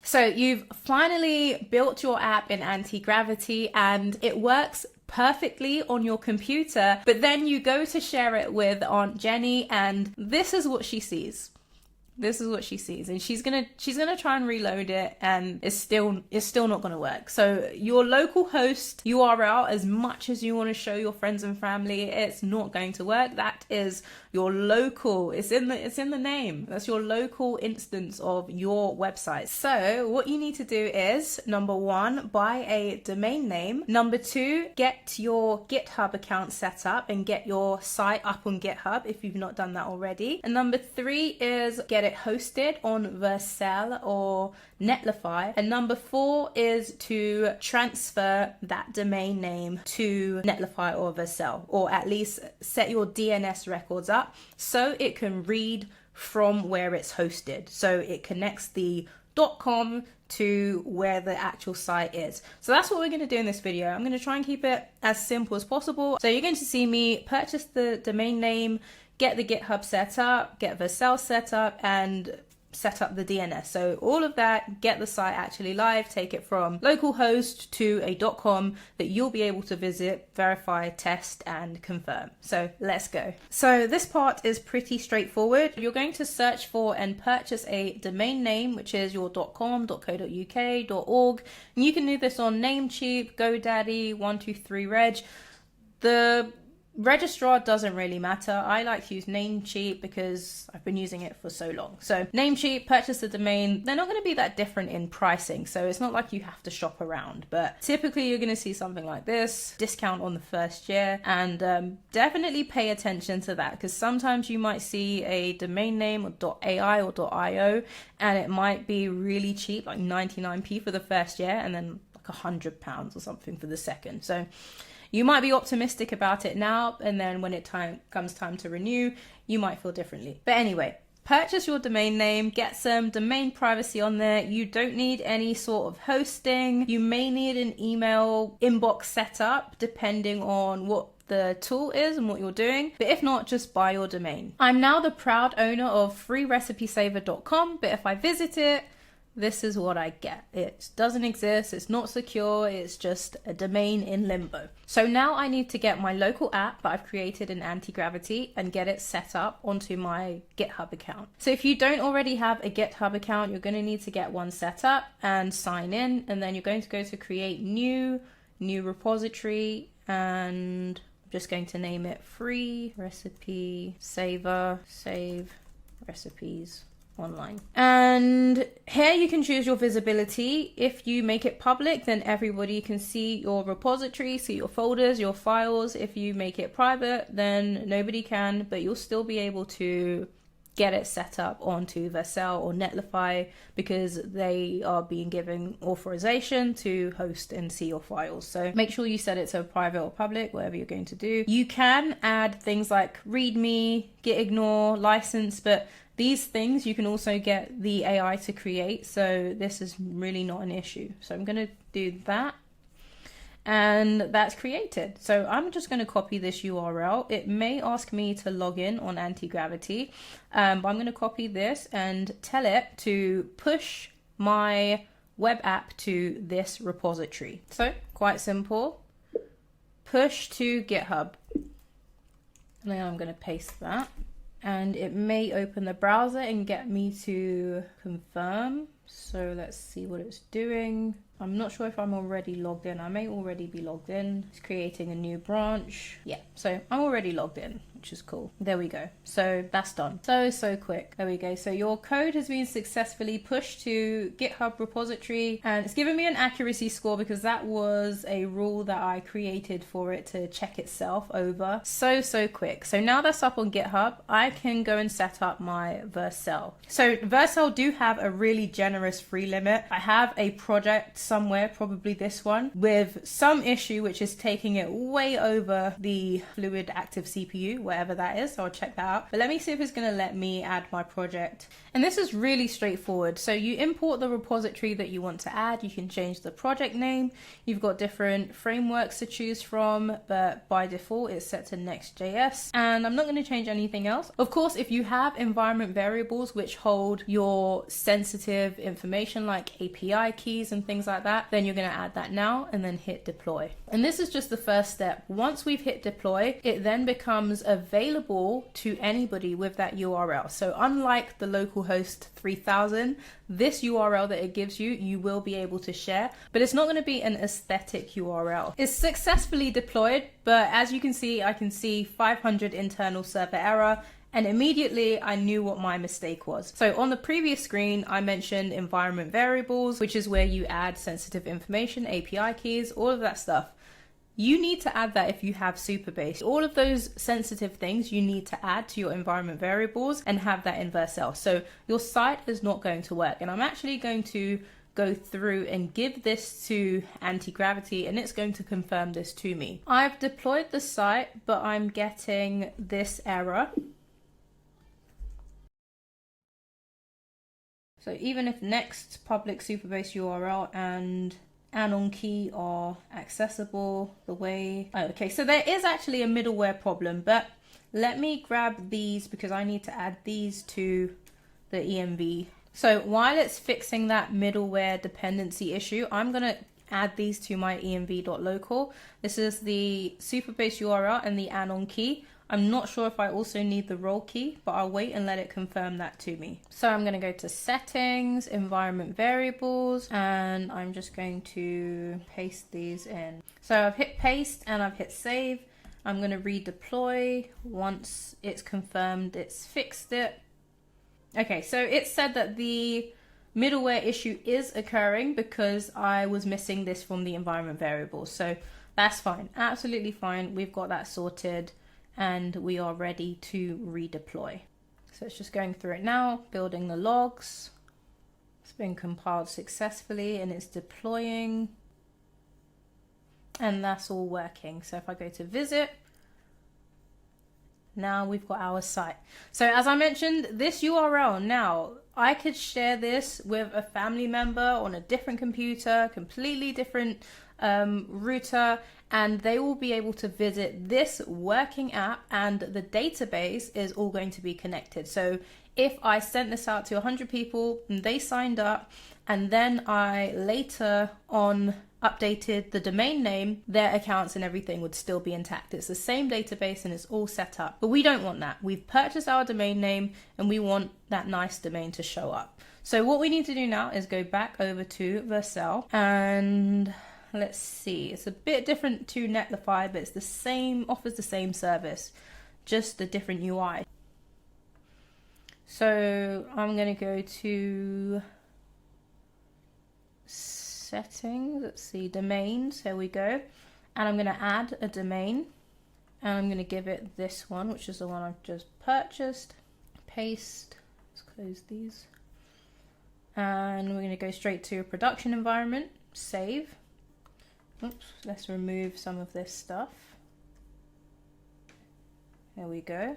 So you've finally built your app in Antigravity and it works perfectly on your computer, but then you go to share it with Aunt Jenny and this is what she sees. This is what she sees, and she's gonna try and reload it, and it's still not gonna work. So your local host URL, as much as you want to show your friends and family, it's not going to work. That is your local. It's in the name. That's your local instance of your website. So what you need to do is, number 1, buy a domain name. Number 2, get your GitHub account set up and get your site up on GitHub if you've not done that already. And number 3 is get it hosted on Vercel or Netlify. And number 4 is to transfer that domain name to Netlify or Vercel, or at least set your DNS records up so it can read from where it's hosted. So it connects the .com to where the actual site is. So that's what we're going to do in this video. I'm going to try and keep it as simple as possible. So you're going to see me purchase the domain name, get the GitHub set up, get Vercel set up, and set up the DNS. So all of that, get the site actually live, take it from localhost to a .com that you'll be able to visit, verify, test, and confirm. So let's go. So this part is pretty straightforward. You're going to search for and purchase a domain name, which is your .com, .co.uk, .org. And you can do this on Namecheap, GoDaddy, 123reg. The registrar doesn't really matter. I like to use Namecheap because I've been using it for so long. So Namecheap, purchase the domain. They're not going to be that different in pricing, so it's not like you have to shop around, but typically you're going to see something like this, discount on the first year, and definitely pay attention to that, because sometimes you might see a domain name or .ai or .io and it might be really cheap, like 99p for the first year, and then like £100 or something for the second. So you might be optimistic about it now, and then when it comes time to renew, you might feel differently. But anyway, purchase your domain name, get some domain privacy on there. You don't need any sort of hosting. You may need an email inbox set up depending on what the tool is and what you're doing, but if not, just buy your domain. I'm now the proud owner of freerecipesaver.com, but if I visit it, this is what I get. It doesn't exist, it's not secure, it's just a domain in limbo. So now I need to get my local app that I've created in Antigravity and get it set up onto my GitHub account. So if you don't already have a GitHub account, you're going to need to get one set up and sign in, and then you're going to go to create new repository, and I'm just going to name it Free Recipe Saver, save recipes online. And here you can choose your visibility. If you make it public, then everybody can see your repository, see your folders, your files. If you make it private, then nobody can, but you'll still be able to get it set up onto Vercel or Netlify because they are being given authorization to host and see your files. So make sure you set it to private or public, whatever you're going to do. You can add things like readme, gitignore, license, but these things you can also get the AI to create, so this is really not an issue. So I'm going to do that, and that's created. So I'm just going to copy this URL. It may ask me to log in on Antigravity, but I'm going to copy this and tell it to push my web app to this repository. So quite simple, push to GitHub. And then I'm going to paste that. And it may open the browser and get me to confirm. So let's see what it's doing. I'm not sure if I'm already logged in. I may already be logged in. It's creating a new branch. Yeah, so I'm already logged in, which is cool. There we go. So that's done. So quick. There we go. So your code has been successfully pushed to GitHub repository, and it's given me an accuracy score because that was a rule that I created for it to check itself over. So quick. So now that's up on GitHub, I can go and set up my Vercel. So Vercel do have a really generous free limit. I have a project somewhere, probably this one, with some issue which is taking it way over the fluid active CPU, whatever that is. So I'll check that out. But let me see if it's going to let me add my project. And this is really straightforward. So you import the repository that you want to add. You can change the project name. You've got different frameworks to choose from, but by default it's set to Next.js. And I'm not going to change anything else. Of course, if you have environment variables which hold your sensitive information like API keys and things like that, then you're going to add that now and then hit deploy. And this is just the first step. Once we've hit deploy, it then becomes available to anybody with that URL. So unlike the localhost 3000, this URL that it gives you, you will be able to share, but it's not going to be an aesthetic URL. It's successfully deployed, but as you can see, I can see 500 internal server error. And immediately I knew what my mistake was. So on the previous screen, I mentioned environment variables, which is where you add sensitive information, API keys, all of that stuff. You need to add that if you have Supabase. All of those sensitive things you need to add to your environment variables and have that in Vercel. So your site is not going to work. And I'm actually going to go through and give this to Antigravity, and it's going to confirm this to me. I've deployed the site, but I'm getting this error. So even if next public Supabase URL and anon key are accessible the way... Oh, okay, so there is actually a middleware problem, but let me grab these because I need to add these to the EMV. So while it's fixing that middleware dependency issue, I'm going to add these to my env.local. This is the Supabase URL and the anon key. I'm not sure if I also need the role key, but I'll wait and let it confirm that to me. So I'm going to go to settings, environment variables, and I'm just going to paste these in. So I've hit paste and I've hit save. I'm going to redeploy. Once it's confirmed it's fixed it. Okay, so it said that the middleware issue is occurring because I was missing this from the environment variables. So that's fine, absolutely fine. We've got that sorted. And we are ready to redeploy. So it's just going through it now, building the logs. It's been compiled successfully and it's deploying. And that's all working. So if I go to visit, now we've got our site. So as I mentioned, this URL now, I could share this with a family member on a different computer, completely different router, and they will be able to visit this working app, and the database is all going to be connected. So if I sent this out to 100 people and they signed up, and then I later on updated the domain name, their accounts and everything would still be intact. It's the same database and it's all set up, but we don't want that. We've purchased our domain name and we want that nice domain to show up. So what we need to do now is go back over to Vercel, and let's see, it's a bit different to Netlify, but it's the same, offers the same service, just a different UI. So I'm going to go to settings, let's see, domains, here we go. And I'm going to add a domain, and I'm going to give it this one, which is the one I've just purchased. Paste, let's close these. And we're going to go straight to a production environment, save. Oops, let's remove some of this stuff. There we go.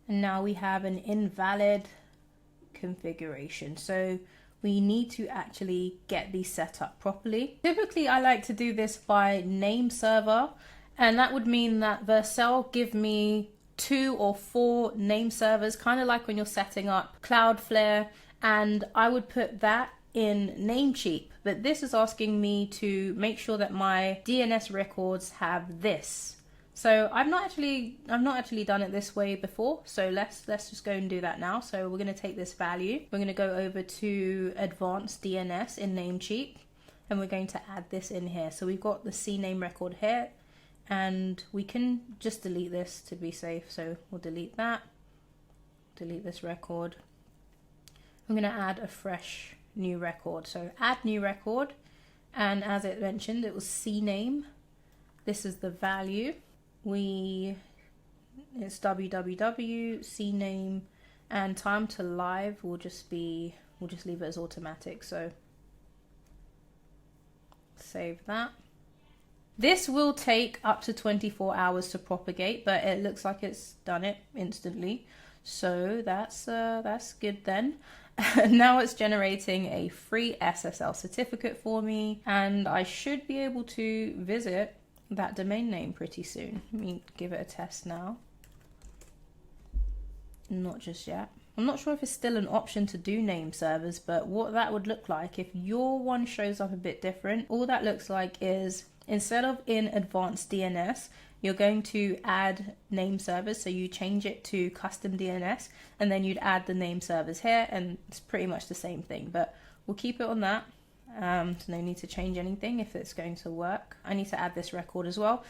And now we have an invalid configuration. So we need to actually get these set up properly. Typically, I like to do this by name server, and that would mean that Vercel give me 2 or 4 name servers, kind of like when you're setting up Cloudflare, and I would put that in Namecheap. But this is asking me to make sure that my DNS records have this. So I've not actually done it this way before. So let's just go and do that now. So we're going to take this value. We're going to go over to Advanced DNS in Namecheap, and we're going to add this in here. So we've got the CNAME record here, and we can just delete this to be safe. So we'll delete that, delete this record. I'm going to add a fresh new record. So add new record, and as it mentioned, it was CNAME. This is the value. It's www, CNAME, and time to live will just leave it as automatic. So save that. This will take up to 24 hours to propagate, but it looks like it's done it instantly. So that's good then. Now it's generating a free SSL certificate for me, and I should be able to visit that domain name pretty soon. Let me give it a test now. Not just yet. I'm not sure if it's still an option to do name servers, but what that would look like if your one shows up a bit different, all that looks like is instead of in advanced DNS, you're going to add name servers. So you change it to custom DNS and then you'd add the name servers here, and it's pretty much the same thing, but we'll keep it on that. So no need to change anything if it's going to work. I need to add this record as well.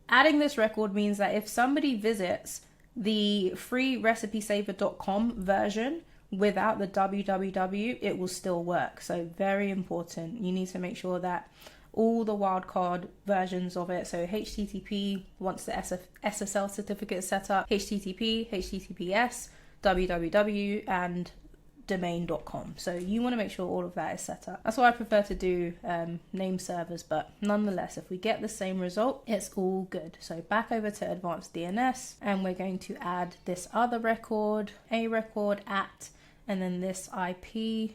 Adding this record means that if somebody visits the freerecipesaver.com version without the www, it will still work. So very important. You need to make sure that all the wildcard versions of it, so HTTP, once the SSL certificate is set up, HTTP, HTTPS, www, and domain.com. So you want to make sure all of that is set up. That's why I prefer to do name servers, but nonetheless, if we get the same result, it's all good. So back over to advanced DNS, and we're going to add this other record, a record at, and then this IP.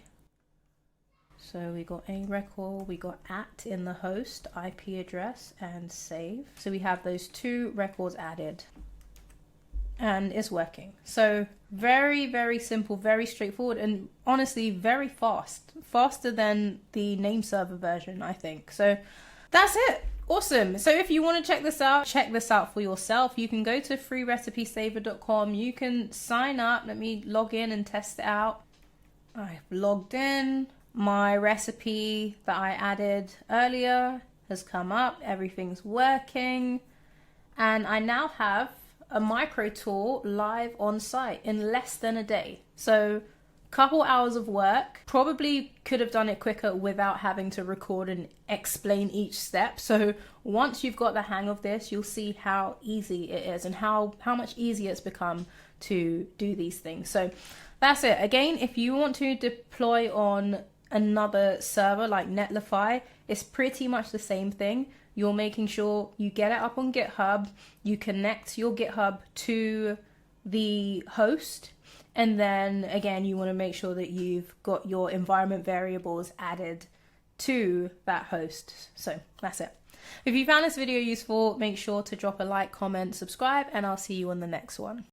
So we got a record, we got at in the host, IP address, and save. So we have those two records added, and it's working. So very, very simple, very straightforward, and honestly very fast. Faster than the name server version, I think. So that's it. Awesome. So if you want to check this out for yourself. You can go to freerecipesaver.com. You can sign up. Let me log in and test it out. I've logged in. My recipe that I added earlier has come up. Everything's working. And I now have a micro tour live on site in less than a day. So couple hours of work. Probably could have done it quicker without having to record and explain each step. So once you've got the hang of this, you'll see how easy it is and how much easier it's become to do these things. So that's it. Again, if you want to deploy on another server like Netlify, it's pretty much the same thing. You're making sure you get it up on GitHub, you connect your GitHub to the host, and then again, you want to make sure that you've got your environment variables added to that host. So that's it. If you found this video useful, make sure to drop a like, comment, subscribe, and I'll see you on the next one.